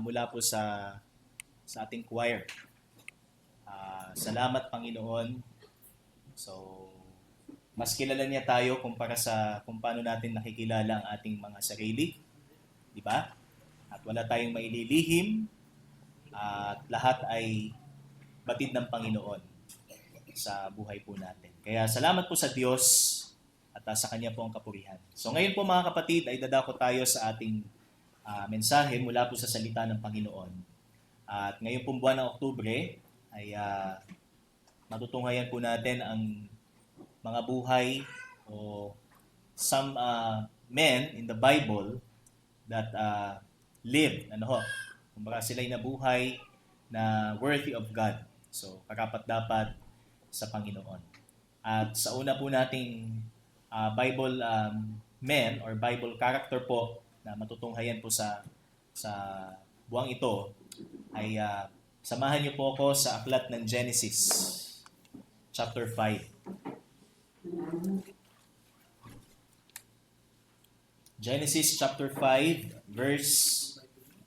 mula po sa ating choir. Salamat Panginoon. So, mas kilala niya tayo kumpara sa kung paano natin nakikilala ang ating mga sarili, di ba? At wala tayong maililihim at lahat ay batid ng Panginoon sa buhay po natin. Kaya salamat po sa Diyos at sa Kanya po ang kapurihan. So ngayon po mga kapatid ay dadako tayo sa ating mensahe mula po sa salita ng Panginoon. At ngayon pong buwan ng Oktubre ay matutunghayan po natin ang mga buhay o some men in the Bible that lived, kumbaga sila'y nabuhay na worthy of God. So, karapat-dapat sa Panginoon. At sa una po nating Bible men or Bible character po na matutunghayan po sa buwang ito ay samahan niyo po ako sa aklat ng Genesis chapter 5. Genesis chapter 5 verse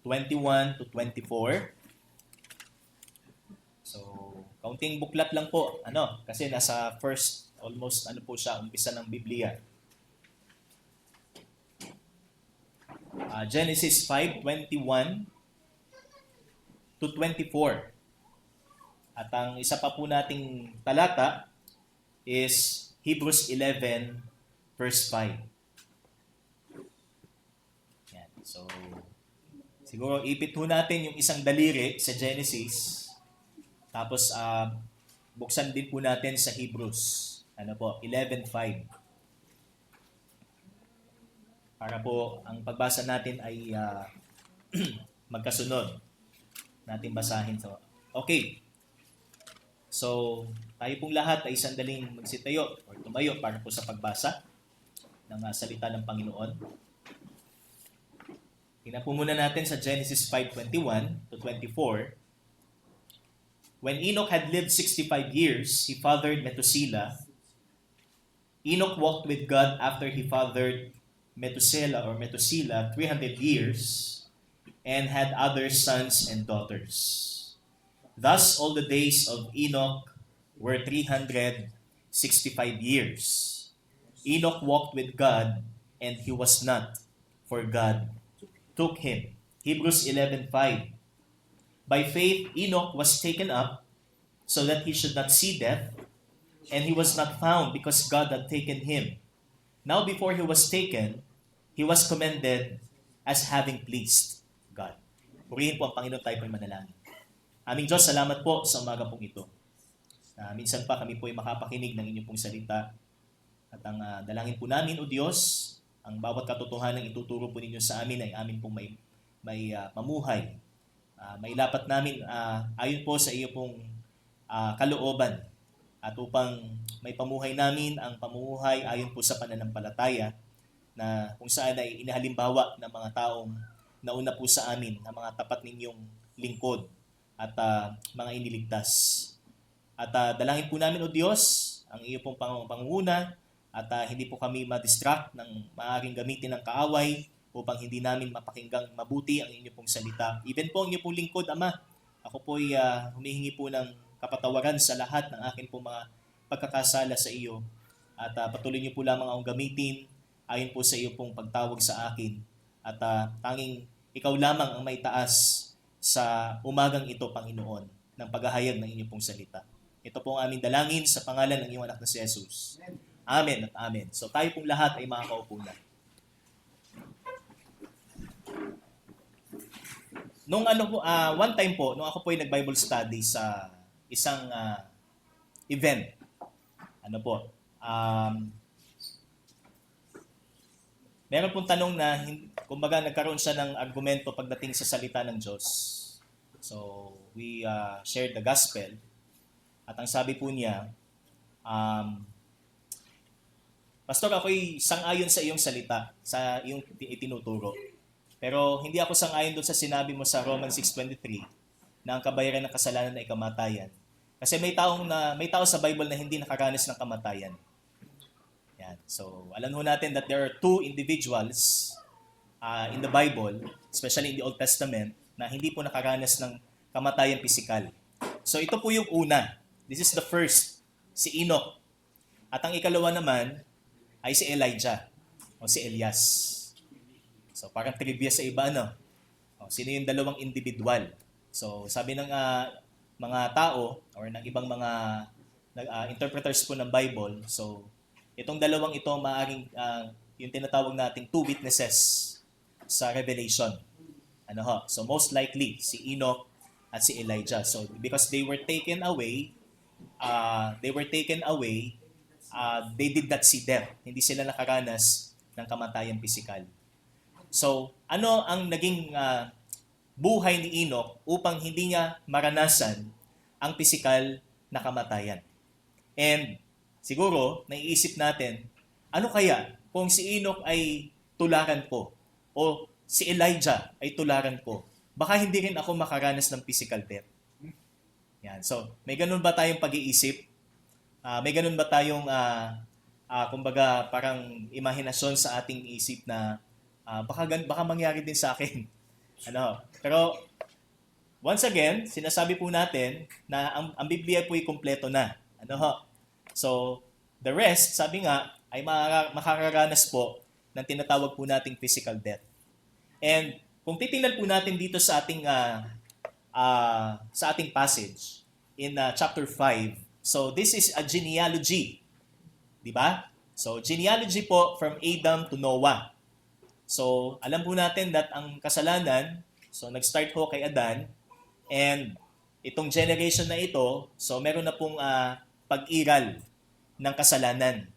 21 to 24. So, kaunting buklat lang po, kasi nasa first, almost po siya, umpisa ng Biblia. Genesis 5:21 to 24. At ang isa pa po nating talata is Hebrews 11 verse 5. Yan. So, siguro ipit ho natin yung isang daliri sa Genesis. Tapos, buksan din po natin sa Hebrews. 11:5. Para po, ang pagbasa natin ay magkasunod. Natin basahin. So, okay. So, tayo pong lahat ay sandaling magsitayo o tumayo para po sa pagbasa ng salita ng Panginoon. Tingnan po muna natin sa Genesis 5:21 to 24. When Enoch had lived 65 years, he fathered Methuselah. Enoch walked with God after he fathered Methuselah 300 years and had other sons and daughters. Thus, all the days of Enoch were 365 years. Enoch walked with God and he was not, for God took him. Hebrews 11:5. By faith, Enoch was taken up so that he should not see death, and he was not found because God had taken him. Now before he was taken, he was commended as having pleased God. Purihin po ang Panginoon, tayo po'y manalangin. Aming Diyos, salamat po sa umaga pong ito. Minsan pa kami po'y makapakinig ng inyong pong salita. At ang dalangin po namin, O Diyos, ang bawat katotohanan ituturo po ninyo sa amin ay amin pong may mamuhay. Mailapat namin ayon po sa iyo pong kalooban at upang may pamuhay namin ang pamumuhay ayon po sa pananampalataya na kung saan ay inihalimbawa ng mga taong nauna po sa amin, ng mga tapat ninyong lingkod at mga iniligtas. At dalangin po namin, O Diyos, ang iyo pong pangunguna at hindi po kami ma-distract ng maaaring gamitin ng kaaway upang hindi namin mapakinggang mabuti ang inyo pong salita. Even po ang inyo pong lingkod, Ama, ako po'y humihingi po ng kapatawaran sa lahat ng akin pong mga pagkakasala sa iyo. At patuloy niyo po lamang akong gamitin ayon po sa iyo pong pagtawag sa akin. At tanging ikaw lamang ang maitaas sa umagang ito, Panginoon, ng paghahayag ng inyong pong salita. Ito po ang aming dalangin sa pangalan ng iyong anak na si Jesus. Amen at amen. So tayo pong lahat ay makakaupo na. Nung one time po, nung ako po ay nag-Bible study sa isang event, meron pong tanong na, kumbaga nagkaroon siya ng argumento pagdating sa salita ng Diyos. So, we shared the gospel. At ang sabi po niya, Pastor, ako'y sang-ayon sa iyong salita, sa iyong itinuturo. Pero hindi ako sang-ayon doon sa sinabi mo sa Romans 6:23 na ang kabayaran ng kasalanan ay kamatayan. Kasi may tao sa Bible na hindi nakaranas ng kamatayan. Yan. So, alam ho natin that there are two individuals in the Bible, especially in the Old Testament, na hindi po nakaranas ng kamatayang pisikal. So ito po yung una. This is the first, si Enoch. At ang ikalawa naman ay si Elijah o si Elias. So parang trivia sa iba, ano? O, sino yung dalawang individual? So sabi ng mga tao or ng ibang mga interpreters po ng Bible, so itong dalawang ito maaaring yung tinatawag nating two witnesses sa Revelation. Ano ho? So most likely si Enoch at si Elijah. So because they were taken away, they did not see death. Hindi sila nakaranas ng kamatayang pisikal. So ano ang naging buhay ni Enoch upang hindi niya maranasan ang pisikal na kamatayan? And siguro, naiisip natin, ano kaya kung si Enoch ay tularan ko o si Elijah ay tularan ko? Baka hindi rin ako makaranas ng physical death. Yan. So, may ganun ba tayong pag-iisip? May ganun ba tayong, kumbaga, parang imahinasyon sa ating isip na baka mangyari din sa akin? Ano? Pero, once again, sinasabi po natin na ang Biblia po ay kumpleto na. Ano ho? So, the rest, sabi nga, ay makakaranas po ng tinatawag po nating physical death. And kung titingnan po natin dito sa ating passage in chapter 5, so this is a genealogy. Di ba? So, genealogy po from Adam to Noah. So, alam po natin that ang kasalanan, so nag-start ho kay Adan, and itong generation na ito, so meron na pong pag-iral ng kasalanan.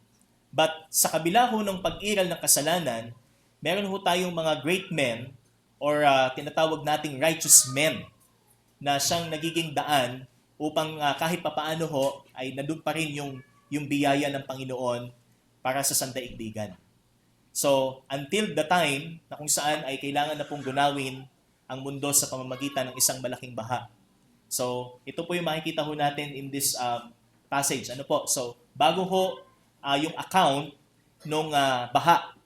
But sa kabila ho ng pag-iral ng kasalanan, meron ho tayong mga great men or tinatawag nating righteous men na siyang nagiging daan upang kahit papaano ho ay nandun pa rin yung biyaya ng Panginoon para sa sandaigdigan. So, until the time na kung saan ay kailangan na pong gunawin ang mundo sa pamamagitan ng isang malaking baha. So, ito po yung makikita ho natin in this passage. Ano po? So, bago ho yung account nung baha.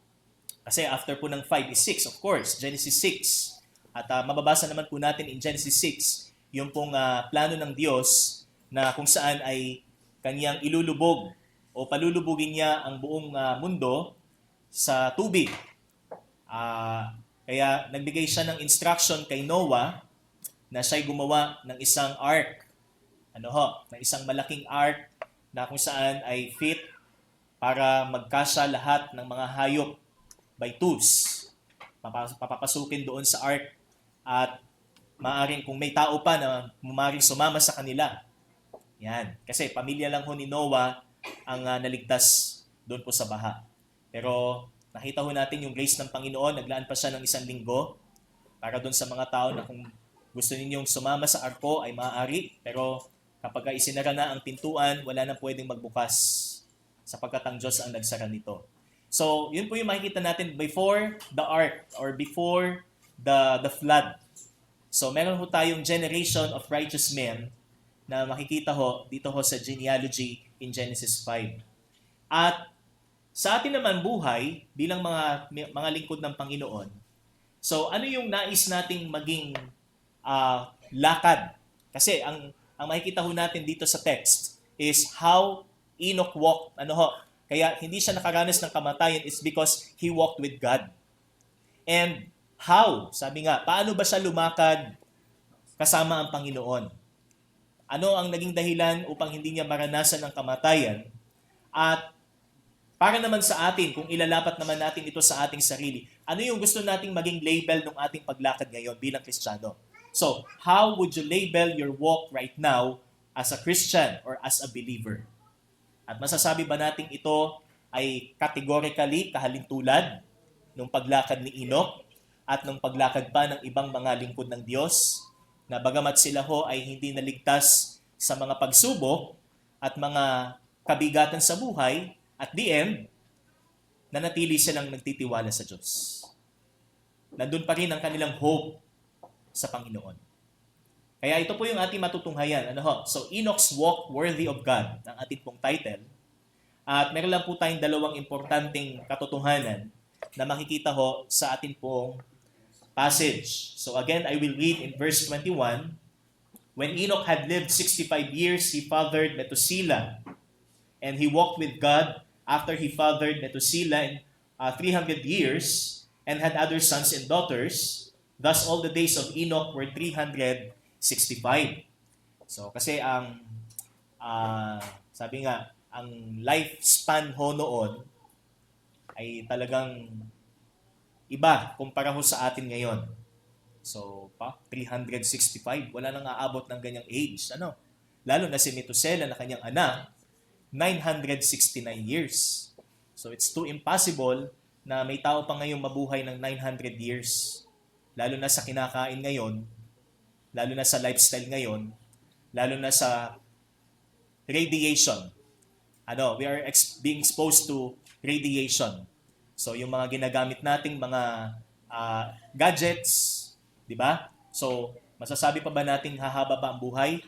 Kasi after po ng 5 is 6, of course, Genesis 6. At mababasa naman po natin in Genesis 6, yung pong plano ng Diyos na kung saan ay kanyang ilulubog o palulubugin niya ang buong mundo sa tubig. Kaya nagbigay siya ng instruction kay Noah na siya'y gumawa ng isang ark. Ng isang malaking ark na kung saan ay fit para magkasya lahat ng mga hayop by twos. Papapasukin doon sa ark at maaring kung may tao pa na maaring sumama sa kanila. Yan. Kasi pamilya lang ho ni Noah ang naligtas doon po sa baha. Pero nakita ho natin yung grace ng Panginoon, naglaan pa siya ng 1 linggo para doon sa mga tao na kung gusto ninyong sumama sa arko ay maaari, pero kapag isinara na ang pintuan, wala nang pwedeng magbukas sapagkat ang Diyos ang nagsara nito. So, yun po yung makikita natin before the ark or before the flood. So, meron ho tayong generation of righteous men na makikita ho dito ho sa genealogy in Genesis 5. At sa atin naman buhay bilang mga lingkod ng Panginoon, so ano yung nais nating maging lakad? Kasi ang makikita ho natin dito sa text is how Enoch walked. Kaya hindi siya nakaranas ng kamatayan is because he walked with God. And how? Sabi nga, paano ba siya lumakad kasama ang Panginoon? Ano ang naging dahilan upang hindi niya maranasan ang kamatayan? At para naman sa atin, kung ilalapat naman natin ito sa ating sarili, ano yung gusto nating maging label ng ating paglakad ngayon bilang Kristiyano? So, how would you label your walk right now as a Christian or as a believer? At masasabi ba natin ito ay categorically kahalintulad ng paglakad ni Enoch at ng paglakad pa ng ibang mga lingkod ng Diyos na bagamat sila ho ay hindi naligtas sa mga pagsubok at mga kabigatan sa buhay, at the end, nanatili silang nagtitiwala sa Diyos. Nandun pa rin ang kanilang hope sa Panginoon. Kaya ito po yung ating matutunghayan. So, Enoch's Walk Worthy of God, ang ating pong title. At meron lang po tayong dalawang importanteng katotohanan na makikita ho sa ating pong passage. So again, I will read in verse 21. When Enoch had lived 65 years, he fathered Methuselah, and he walked with God after he fathered Methuselah 300 years, and had other sons and daughters. Thus all the days of Enoch were 365. So kasi sabi nga, ang lifespan ho noon ay talagang iba kumpara ho sa atin ngayon. So, 365, wala nang aabot ng ganyang age. Lalo na si Methuselah na kanyang anak, 969 years. So, it's too impossible na may tao pa ngayong mabuhay ng 900 years. Lalo na sa kinakain ngayon, lalo na sa lifestyle ngayon, lalo na sa radiation. We are being exposed to radiation. So, yung mga ginagamit nating mga gadgets, di ba? So, masasabi pa ba nating hahaba pa ang buhay?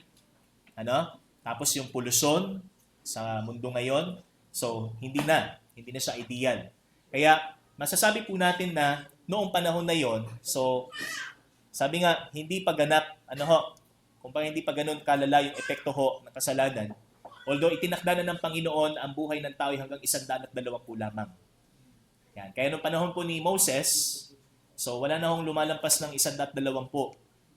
Tapos yung pollution sa mundo ngayon, so hindi na siya ideal. Kaya masasabi po natin na noong panahon na yon, so sabi nga hindi pa ganap kung hindi pa ganoon kalala yung epekto ho ng kasalanan. Although itinakda na ng Panginoon ang buhay ng tao hanggang 120 lamang. Yan. Kaya noong panahon po ni Moses, so wala na hong lumalampas ng 120.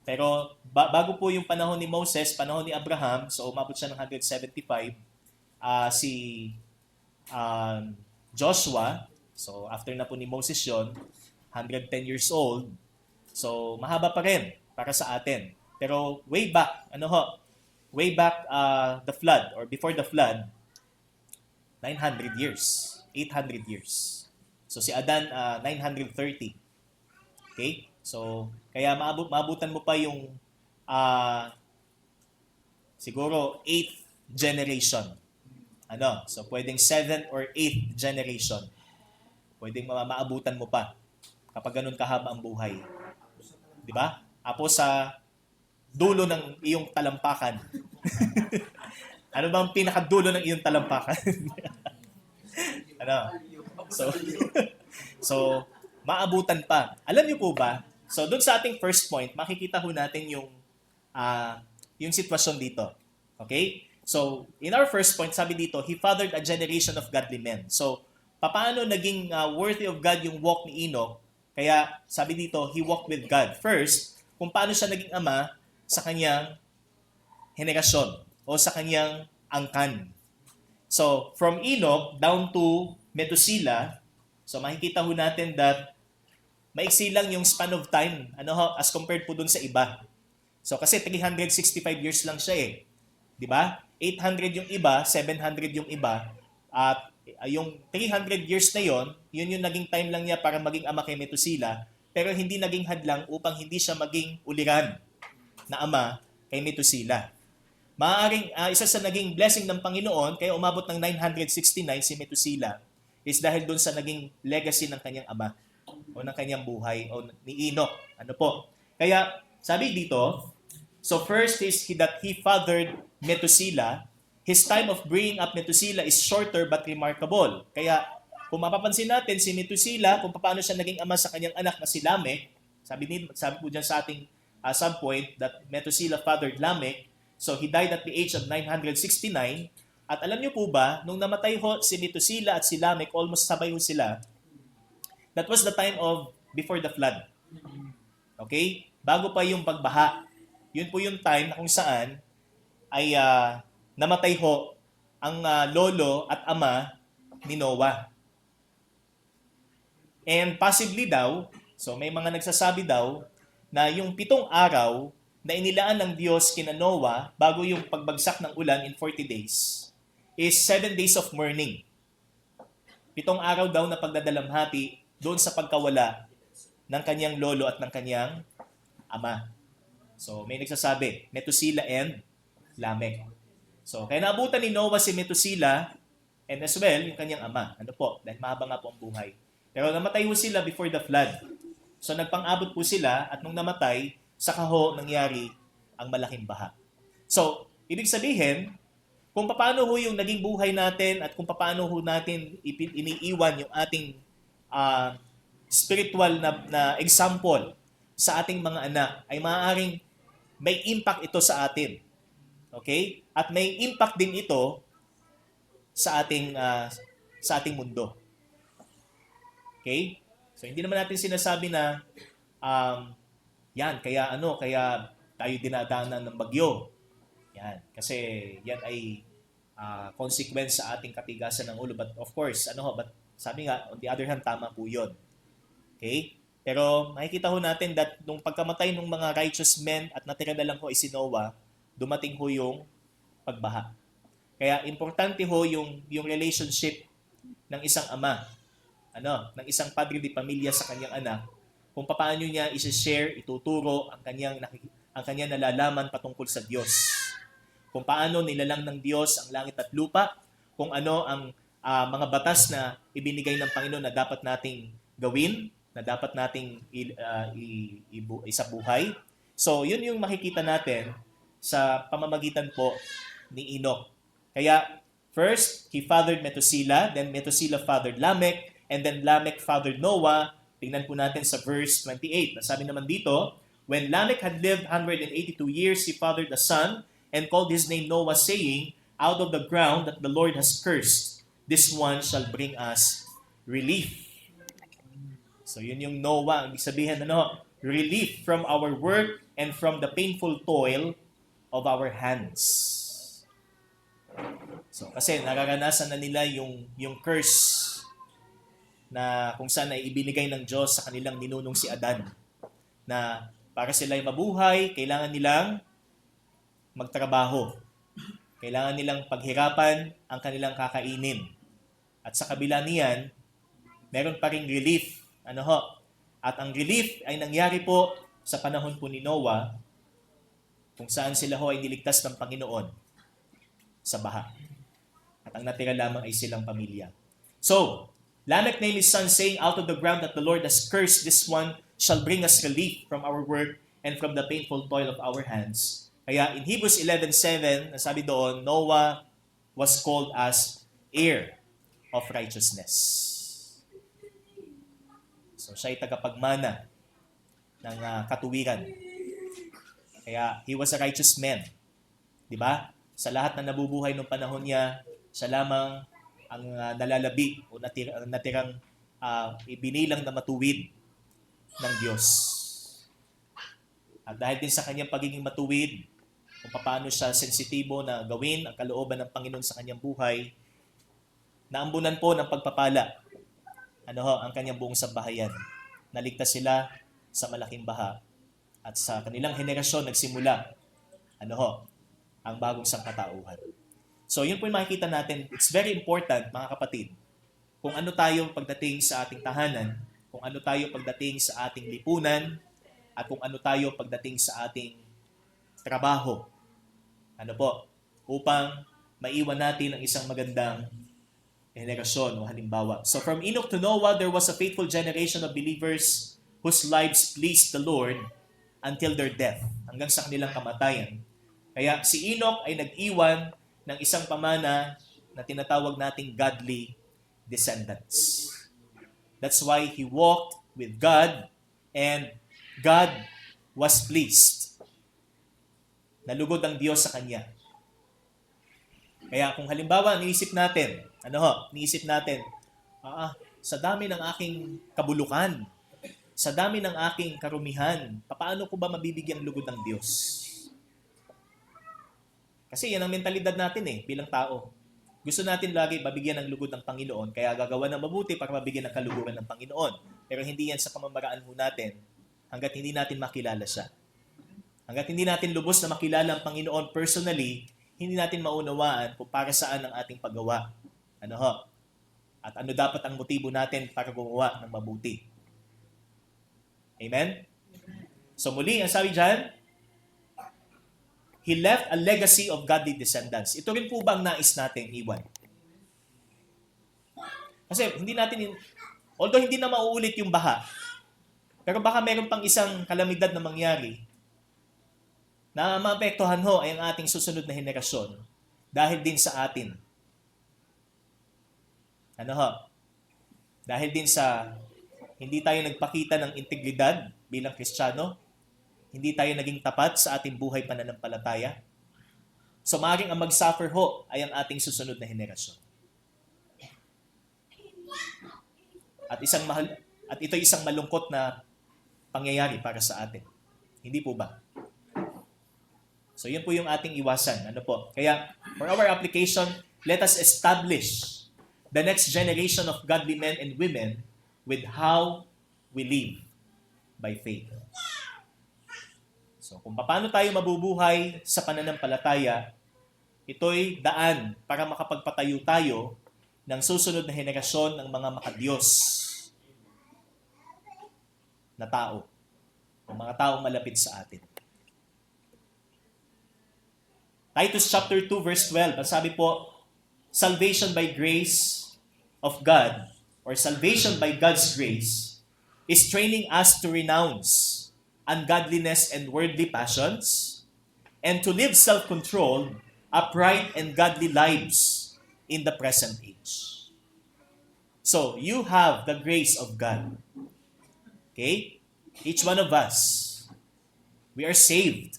Pero bago po yung panahon ni Moses, panahon ni Abraham, so umabot siya ng 175. Si Joshua, so after na po ni Moses yon, 110 years old. So mahaba pa rin para sa atin. Pero way back the flood or before the flood, 900 years, 800 years. So si Adan 930. Okay? So, kaya maabutan mo pa yung siguro 8th generation. So pwedeng 7th or 8th generation. Pwedeng maabutan mo pa kapag ganun kahaba ang buhay. 'Di ba? Apo sa dulo ng iyong talampakan. Ano ba ang pinakadulo ng iyong talampakan? So maabutan pa. Alam niyo po ba? So, doon sa ating first point, makikita ho natin yung sitwasyon dito. Okay? So, in our first point, sabi dito, he fathered a generation of godly men. So, paano naging worthy of God yung walk ni Enoch? Kaya, sabi dito, he walked with God. First, kung paano siya naging ama sa kanyang henerasyon o sa kanyang angkan. So, from Enoch down to Methuselah, so makikita ho natin that maiksi lang yung span of time as compared po dun sa iba. So kasi 365 years lang siya eh. 'Di ba? 800 yung iba, 700 yung iba. At yung 300 years na yon, yun yung naging time lang niya para maging ama kay Methuselah, pero hindi naging hadlang upang hindi siya maging uliran na ama kay Methuselah. Maaaring isa sa naging blessing ng Panginoon kaya umabot ng 969 si Methuselah is dahil doon sa naging legacy ng kanyang ama o ng kanyang buhay o ni Enoch. Kaya sabi dito, so first is that he fathered Methuselah. His time of bringing up Methuselah is shorter but remarkable. Kaya kung mapapansin natin si Methuselah, kung paano siya naging ama sa kanyang anak na si Lamech, sabi po dyan sa ating subpoint that Methuselah fathered Lamech. So he died at the age of 969. At alam niyo po ba, nung namatay ho si Methuselah at si Lamech, almost sabay ho sila. That was the time of before the flood. Okay? Bago pa yung pagbaha. Yun po yung time na kung saan ay namatay ho ang lolo at ama ni Noah. And possibly daw, so may mga nagsasabi daw na yung 7 araw na inilaan ng Diyos kina Noah bago yung pagbagsak ng ulan in 40 days is 7 days of mourning. 7 araw daw na pagdadalamhati doon sa pagkawala ng kanyang lolo at ng kanyang ama. So may nagsasabi, Methuselah and Lamech. So kaya naabutan ni Noah si Methuselah and as well yung kanyang ama. Dahil mahaba nga po ang buhay. Pero namatay ho sila before the flood. So nagpang-abot po sila at nung namatay, saka ho nangyari ang malaking baha. So, ibig sabihin, kung paano ho yung naging buhay natin at kung paano ho natin iniiwan yung ating spiritual na example sa ating mga anak ay maaaring may impact ito sa atin. Okay? At may impact din ito sa ating mundo. Okay? So hindi naman natin sinasabi na kaya tayo dinadaanan ng bagyo. Yan, kasi yan ay consequence sa ating katigasan ng ulo. But of course, but sabi nga, on the other hand, tama po 'yon. Okay? Pero makikita ho natin that nung pagkamatay ng mga righteous men at natira na lang ho si Noah, dumating ho yung pagbaha. Kaya importante ho yung relationship ng isang ama, ng isang padre de pamilya sa kanyang anak, kung paano niya i-share, ituturo ang kanyang nalalaman patungkol sa Diyos. Kung paano nilalang ng Diyos ang langit at lupa, kung ano ang mga batas na ibinigay ng Panginoon na dapat nating gawin, na dapat nating isabuhay. So, yun yung makikita natin sa pamamagitan po ni Enoch. Kaya, first, he fathered Methuselah, then Methuselah fathered Lamech, and then Lamech fathered Noah. Tingnan po natin sa verse 28. Nasabi naman dito, when Lamech had lived 182 years, he fathered a son, and called his name Noah, saying, out of the ground that the Lord has cursed, this one shall bring us relief. So yun yung Noah, ang ibig sabihin, relief from our work and from the painful toil of our hands. So kasi nararanasan na nila yung curse na kung saan ay ibinigay ng Diyos sa kanilang ninunong si Adan, na para sila ay mabuhay, kailangan nilang magtrabaho. Kailangan nilang paghirapan ang kanilang kakainin. At sa kabila niyan, meron pa ring relief. At ang relief ay nangyari po sa panahon po ni Noah, kung saan sila ay niligtas ng Panginoon sa baha. At ang natira lamang ay silang pamilya. So, Lamech named his son, saying, out of the ground that the Lord has cursed, this one shall bring us relief from our work and from the painful toil of our hands. Kaya in Hebrews 11:7, nasabi doon, Noah was called as heir of righteousness. So siya ay tagapagmana ng katuwiran. Kaya he was a righteous man. 'Di ba? Sa lahat na nabubuhay ng panahon niya, siya lamang ang nalalabi o natirang ibinilang na matuwid ng Diyos. At dahil din sa kanyang pagiging matuwid, kung paano siya sensitibo na gawin ang kalooban ng Panginoon sa kanyang buhay, naambunan po ng pagpapala ang kanyang buong sambahayan. Naligtas sila sa malaking baha at sa kanilang henerasyon nagsimula ang bagong sangkatauhan. So yun po yung makikita natin. It's very important, mga kapatid, kung ano tayo pagdating sa ating tahanan, kung ano tayo pagdating sa ating lipunan, at kung ano tayo pagdating sa ating trabaho. Upang maiwan natin ang isang magandang henerasyon o halimbawa. So from Enoch to Noah, there was a faithful generation of believers whose lives pleased the Lord until their death, hanggang sa kanilang kamatayan. Kaya si Enoch ay nag-iwan ng isang pamana na tinatawag nating godly descendants. That's why he walked with God and God was pleased. Nalugod ang Diyos sa kanya. Kaya kung halimbawa, niisip natin, sa dami ng aking kabulukan, sa dami ng aking karumihan, paano ko ba mabibigyang lugod ng Diyos? Kasi yan ang mentalidad natin bilang tao. Gusto natin lagi mabigyan ng lugod ng Panginoon, kaya gagawa ng mabuti para mabigyan ng kaluguran ng Panginoon. Pero hindi yan sa pamamaraan ho natin hanggat hindi natin makilala siya. Hanggat hindi natin lubos na makilala ang Panginoon personally, hindi natin maunawaan kung para saan ang ating paggawa. At ano dapat ang motibo natin para gumawa ng mabuti. Amen? So muli, ang sabi dyan, he left a legacy of godly descendants. Ito rin po ba ang nais natin iwan? Kasi although hindi na mauulit yung baha, pero baka meron pang isang kalamidad na mangyari na maapektuhan ay ang ating susunod na henerasyon dahil din sa atin. Dahil din sa hindi tayo nagpakita ng integridad bilang Kristiyano, hindi tayo naging tapat sa ating buhay pananampalataya. So maaaring ang mag-suffer ho ay ang ating susunod na henerasyon. At ito isang malungkot na pangyayari para sa atin. Hindi po ba? So yun po yung ating iwasan. Ano po? Kaya for our application, let us establish the next generation of godly men and women with how we live by faith. So kung paano tayo mabubuhay sa pananampalataya, ito'y daan para makapagpatayo tayo ng susunod na henerasyon ng mga makadiyos na tao, o mga taong malapit sa atin. Titus chapter 2 verse 12, ang sabi po, salvation by grace of God, or salvation by God's grace, is training us to renounce ungodliness and worldly passions, and to live self-controlled, upright, and godly lives in the present age. So, you have the grace of God. Okay? Each one of us, we are saved.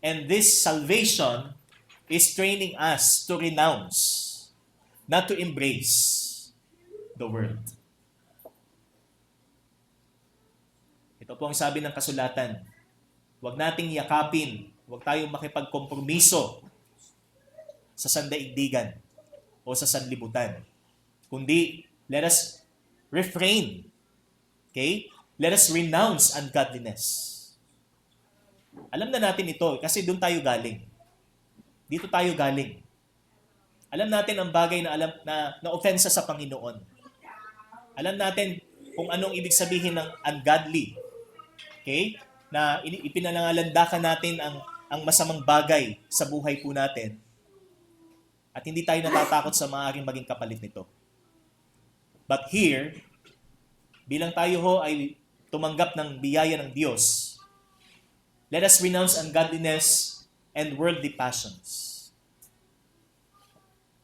And this salvation is training us to renounce, not to embrace the world. Ito po ang sabi ng kasulatan. Huwag nating yakapin, huwag tayong makipagkompromiso sa sandaigdigan o sa sanlibutan. Kundi, let us refrain. Okay? Let us renounce ungodliness. Alam na natin ito kasi doon tayo galing. Dito tayo galing. Alam natin ang bagay na offensa sa Panginoon. Alam natin kung anong ibig sabihin ng ungodly. Okay? Na ipinalangalandakan natin ang masamang bagay sa buhay po natin. At hindi tayo natatakot sa maaaring maging kapalit nito. But here, bilang tayo ho ay tumanggap ng biyaya ng Diyos, let us renounce ungodliness and worldly passions.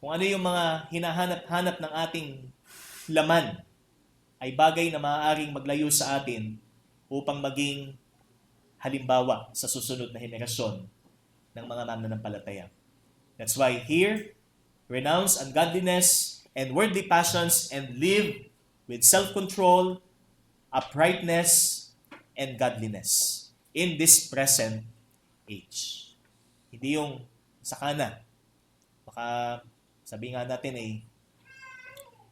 Kung ano yung mga hinahanap-hanap ng ating laman, ay bagay na maaaring maglayo sa atin upang maging halimbawa sa susunod na henerasyon ng mga mananampalataya. That's why here, renounce ungodliness and worldly passions and live with self-control, uprightness, and godliness in this present age. Hindi yung sakana. Baka sabi nga natin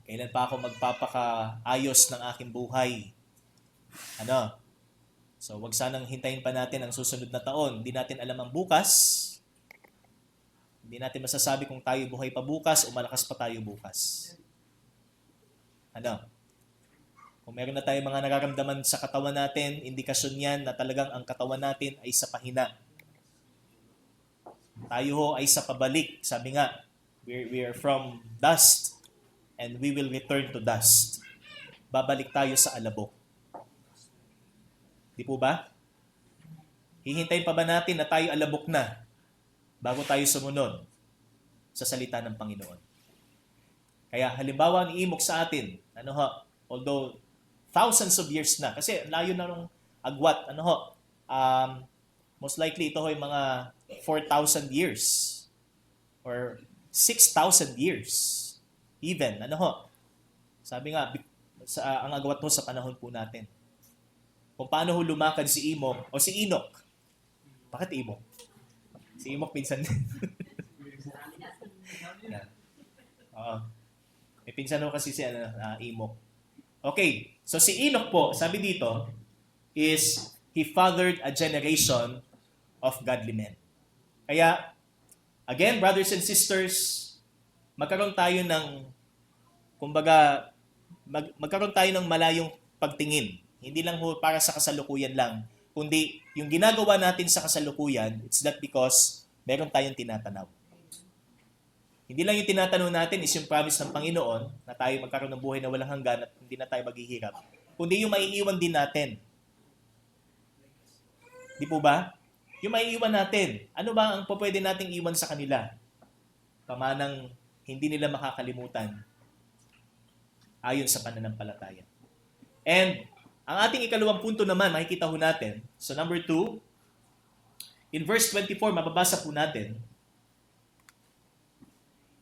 kailan pa ako magpapakaayos ng aking buhay? So, wag sanang hintayin pa natin ang susunod na taon. Hindi natin alam ang bukas. Hindi natin masasabi kung tayo buhay pa bukas o malakas pa tayo bukas. Kung meron na tayong mga nararamdaman sa katawan natin, indikasyon yan na talagang ang katawan natin ay sa pahina. Tayo ho ay sa pabalik. Sabi nga, we are from dust and we will return to dust. Babalik tayo sa alabok. Di po ba? Hihintayin pa ba natin na tayo alabok na bago tayo sumunod sa salita ng Panginoon? Kaya halimbawa ni Imok sa atin, although thousands of years na, kasi layo na ng agwat, most likely ito ay mga 4,000 years or 6,000 years even. Sabi nga, ang agwat mo sa panahon po natin. Kung paano lumakad si Imok o si Enoch. Bakit Imok? Si Imok pinsan din. May pinsan kasi si Imok. Okay, so si Enoch po, sabi dito, is he fathered a generation of godly men. Kaya, again, brothers and sisters, magkaroon tayo ng, magkaroon tayo ng malayong pagtingin. Hindi lang para sa kasalukuyan lang, kundi yung ginagawa natin sa kasalukuyan, it's not because meron tayong tinatanaw. Hindi lang yung tinatanong natin is yung promise ng Panginoon na tayo magkaroon ng buhay na walang hanggan at hindi na tayo maghihirap, kundi yung maiiwan din natin. Di po ba? Yung maiiwan natin, ano ba ang pwede nating iwan sa kanila? Pamanang hindi nila makakalimutan ayon sa pananampalataya. And Ang ating ikalawang punto naman, makikita ho natin. So number 2, in verse 24, mababasa po natin,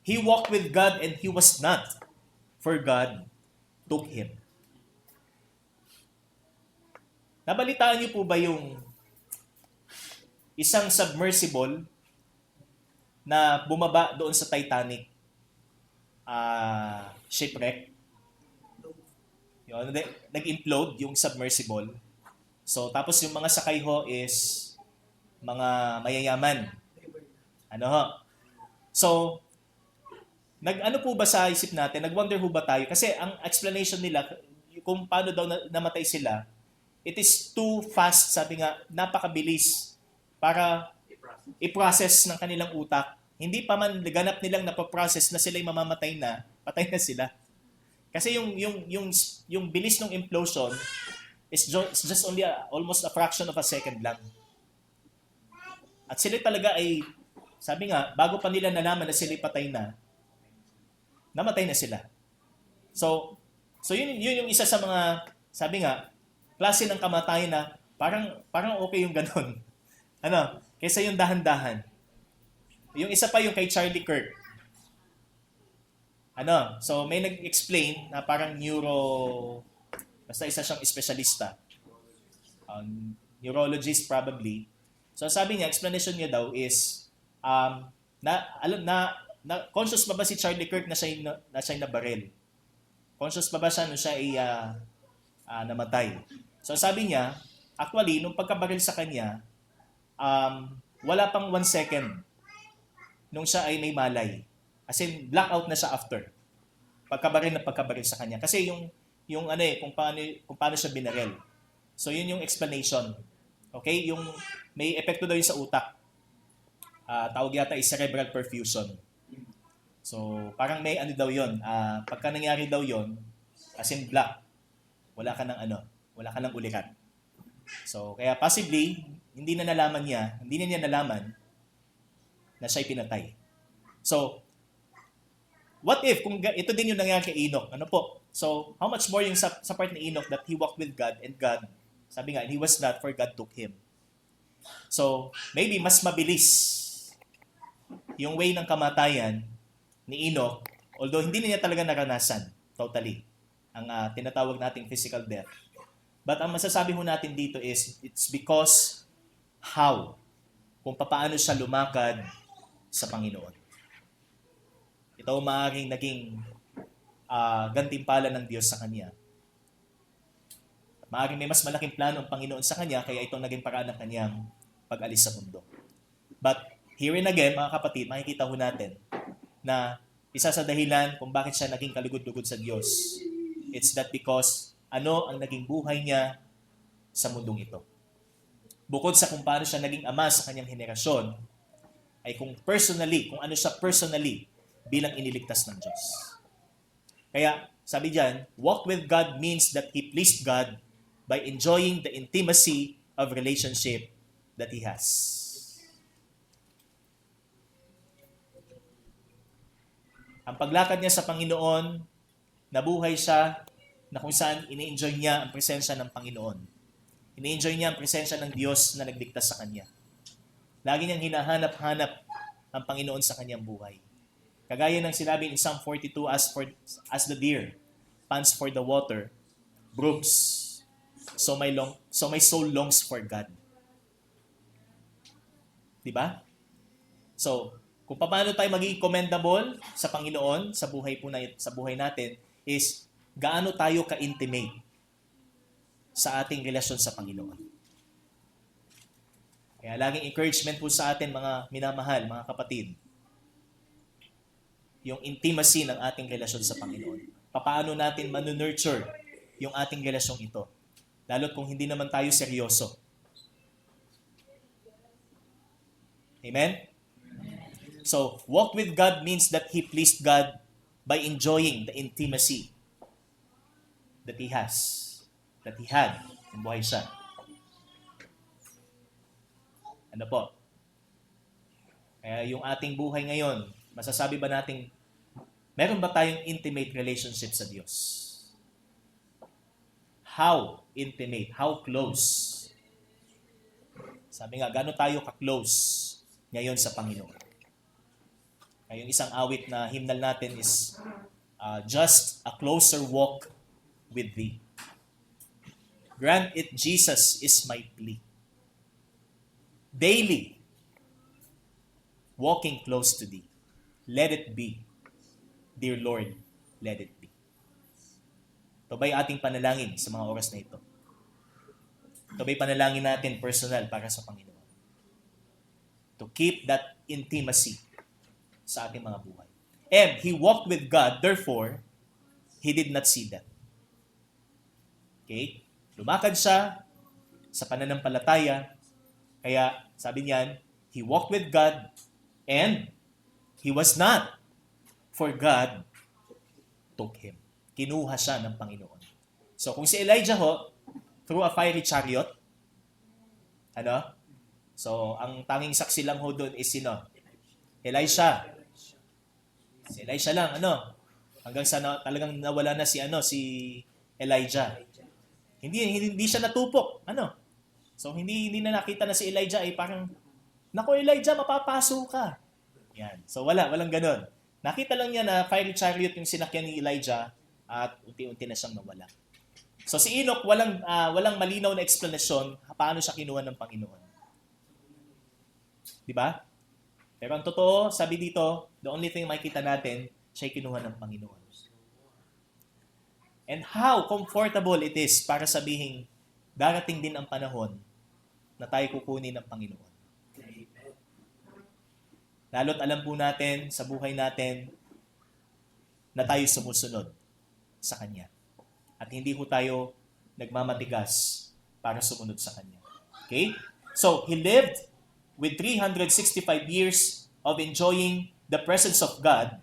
he walked with God and he was not, for God took him. Nabalitaan niyo po ba yung isang submersible na bumaba doon sa Titanic shipwreck? Yun, nag-implode yung submersible. So, tapos yung mga sakay ho is mga mayayaman. Ano ho? So, nag-ano po ba sa isip natin? Nag-wonder ho ba tayo? Kasi ang explanation nila, kung paano daw namatay sila, it is too fast, sabi nga, napakabilis para i-process ng kanilang utak. Hindi pa man ganap nilang napaprocess na sila'y mamamatay na, patay na sila. Kasi yung bilis ng implosion is just only almost a fraction of a second lang. At sila talaga ay, sabi nga, bago pa nila nalaman na sila'y patay na, namatay na sila. So yun yung isa sa mga, sabi nga, klase ng kamatayan na parang okay yung ganun. Ano? Kaysa yung dahan-dahan. Yung isa pa yung kay Charlie Kirk. Ano? So may nag-explain na parang basta isa siyang espesyalista. Neurologist probably. So sabi niya, explanation niya daw is conscious pa ba si Charlie Kirk na siya na baril? Conscious pa ba siya nung siya ay namatay? So sabi niya, actually, nung pagkabaril sa kanya, wala pang 1 second nung siya ay may malay. As in, blackout na siya after. Pagkabaril sa kanya. Kasi yung kung paano siya binaril. So yun yung explanation. Okay? Yung may epekto daw yun sa utak. Tawag yata is cerebral perfusion. So, parang may daw yun. Pagka nangyari daw yun, as in black, wala ka ng ulikan. So, kaya possibly, hindi na niya nalaman na siya'y pinatay. So, what if, kung ito din yung nangyari kay Enoch, ano po? So, how much more yung sa part ni Enoch that he walked with God and God, sabi nga, he was not, for God took him. So, maybe mas mabilis yung way ng kamatayan ni Enoch, although hindi na niya talaga naranasan totally ang tinatawag nating physical death. But ang masasabi ho natin dito is it's because kung paano siya lumakad sa Panginoon. Ito maaaring naging gantimpala ng Diyos sa kanya. Maaaring may mas malaking plano ang Panginoon sa kanya, kaya ito naging paraan ng kanyang pag-alis sa mundo. But here and again, mga kapatid, makikita ho natin na isa sa dahilan kung bakit siya naging kalugod-lugod sa Diyos, it's that because ano ang naging buhay niya sa mundong ito. Bukod sa kung paano siya naging ama sa kanyang henerasyon, ay kung ano siya personally bilang iniligtas ng Diyos. Kaya, sabi diyan, walk with God means that he pleased God by enjoying the intimacy of relationship that he has. Ang paglakad niya sa Panginoon, nabuhay siya na kung saan ini-enjoy niya ang presensya ng Panginoon. Ini-enjoy niya ang presensya ng Diyos na nagligtas sa kanya. Lagi niyang hinahanap-hanap ang Panginoon sa kanyang buhay. Kagaya ng sinabi in Psalm 42, as the deer pants for the water, brooks, so my soul longs for God. Diba? So, kung paano tayo magiging commendable sa Panginoon sa buhay natin is gaano tayo ka-intimate sa ating relasyon sa Panginoon. Kaya laging encouragement po sa atin mga minamahal, mga kapatid, yung intimacy ng ating relasyon sa Panginoon. Paano natin manunurture yung ating relasyong ito? Lalo't kung hindi naman tayo seryoso. Amen? So, walk with God means that he pleased God by enjoying the intimacy that he had in buhay siya. Ano po? Kaya yung ating buhay ngayon, masasabi ba nating meron ba tayong intimate relationship sa Diyos? how intimate, how close. Sabi nga, gano'n tayo ka-close ngayon sa Panginoon. Yung isang awit na hymnal natin is just a closer walk with Thee. Grant it, Jesus, is my plea. Daily, walking close to Thee. Let it be. Dear Lord, let it be. Ito ba'y ating panalangin sa mga oras na ito? Ito ba'y panalangin natin personal para sa Panginoon? To keep that intimacy sa ating mga buhay. And he walked with God, therefore, he did not see death. Okay? Lumakad siya sa pananampalataya, kaya sabi niyan, he walked with God and he was not, for God took him. Kinuha siya ng Panginoon. So kung si Elijah ho, through a fiery chariot, so ang tanging saksi lang ho doon is sino? Elisha. Si Elisha lang, hanggang sa talagang nawala na si Elijah. Hindi siya natupok, So hindi na nakita na si Elijah ay parang, nako Elijah, mapapaso ka. Yan. So walang ganun. Nakita lang niya na fiery chariot yung sinakyan ni Elijah at unti-unti na siyang nawala. So si Enoch, walang malinaw na explanation paano siya kinuha ng Panginoon. Di ba? Pero ang totoo, sabi dito, the only thing makikita natin, siya'y kinuha ng Panginoon. And how comfortable it is para sabihin, darating din ang panahon na tayo kukunin ng Panginoon. Lalo't alam po natin sa buhay natin na tayo sumusunod sa Kanya. At hindi po tayo nagmamatigas para sumunod sa Kanya. Okay? So, he lived with 365 years of enjoying the presence of God.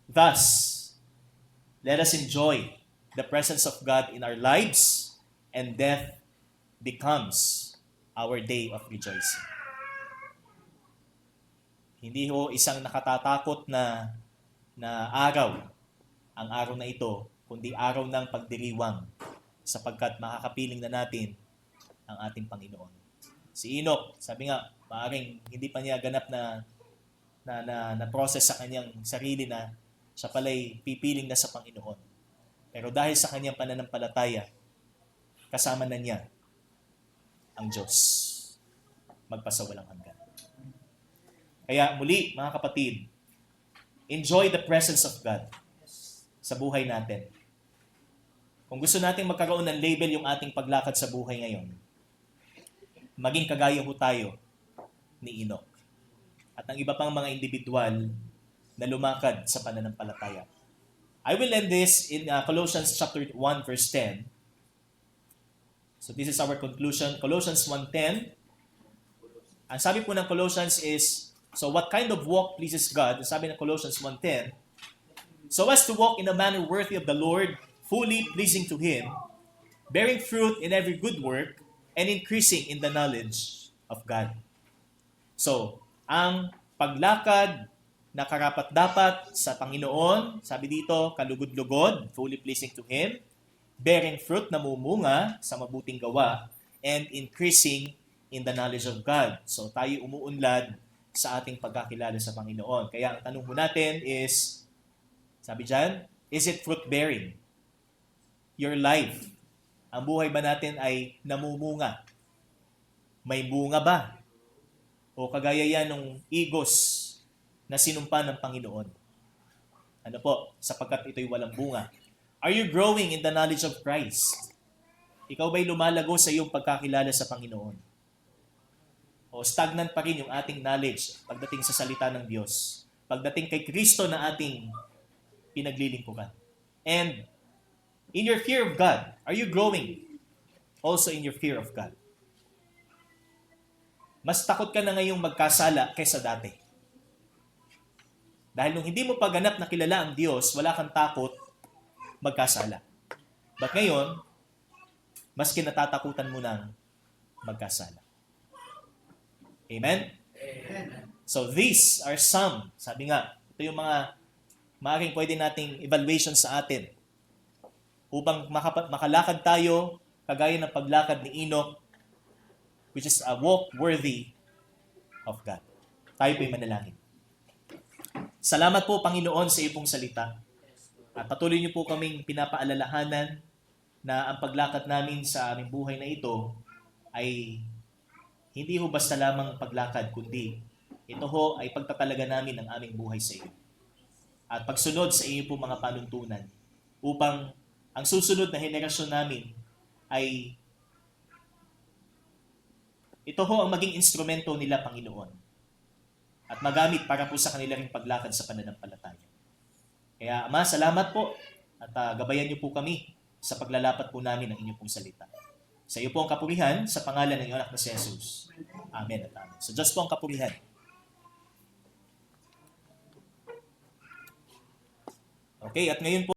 Thus, let us enjoy the presence of God in our lives, and death becomes our day of rejoicing. Hindi ho isang nakatatakot na araw ang araw na ito, kundi araw ng pagdiriwang sapagkat makakapiling na natin ang ating Panginoon. Si Enoch, sabi nga, maaaring hindi pa niya ganap na process sa kanyang sarili na siya pala'y pipiling na sa Panginoon. Pero dahil sa kanyang pananampalataya, kasama na niya ang Diyos magpasawalang hanggan. Kaya muli, mga kapatid, enjoy the presence of God sa buhay natin. Kung gusto natin magkaroon ng label yung ating paglakad sa buhay ngayon, maging kagaya ho tayo ni Enoch at ang iba pang mga individual na lumakad sa pananampalataya. I will end this in Colossians chapter 1 verse 10. So this is our conclusion. Colossians 1:10. Ang sabi po ng Colossians is, so what kind of walk pleases God? Sabi ng Colossians 1:10, so as to walk in a manner worthy of the Lord, fully pleasing to Him, bearing fruit in every good work, and increasing in the knowledge of God. So, ang paglakad na karapat-dapat sa Panginoon, sabi dito, kalugod-lugod, fully pleasing to Him, bearing fruit na mumunga sa mabuting gawa, and increasing in the knowledge of God. So, tayo umuunlad sa ating pagkakilala sa Panginoon. Kaya ang tanong mo natin is, sabi dyan, is it fruit-bearing? Your life, ang buhay ba natin ay namumunga? May bunga ba? O kagaya yan ng igos na sinumpa ng Panginoon? Ano po? Sapagkat ito'y walang bunga. Are you growing in the knowledge of Christ? Ikaw ba'y lumalago sa iyong pagkakilala sa Panginoon? O stagnant pa rin yung ating knowledge pagdating sa salita ng Diyos? Pagdating kay Kristo na ating pinaglilingkuran? And in your fear of God, are you growing also in your fear of God? Mas takot ka na ngayong magkasala kaysa dati. Dahil nung hindi mo pa ganap na kilala ang Diyos, wala kang takot magkasala. But ngayon, mas kinatatakutan mo ng magkasala. Amen? Amen. So these are some, sabi nga, ito yung mga maaaring pwede nating evaluation sa atin upang makalakad tayo kagaya ng paglakad ni Enoch, which is a walk worthy of God. Tayo po'y manalangin. Salamat po, Panginoon, sa iyong salita. At patuloy niyo po kaming pinapaalalahanan na ang paglakad namin sa aming buhay na ito ay hindi ho basta lamang paglakad, kundi ito ho ay pagtatalaga namin ng aming buhay sa iyo. At pagsunod sa iyo po mga panuntunan upang ang susunod na henerasyon namin ay ito ho ang maging instrumento nila, Panginoon, at magamit para po sa kanila ring paglakad sa pananampalataya. Kaya, Ama, salamat po at gabayan niyo po kami sa paglalapat po namin ng inyong pong salita. Sa iyo po ang kapurihan sa pangalan ng iyong anak na si Jesus. Amen at amen. So, Diyos po ang kapurihan. Okay, at ngayon po,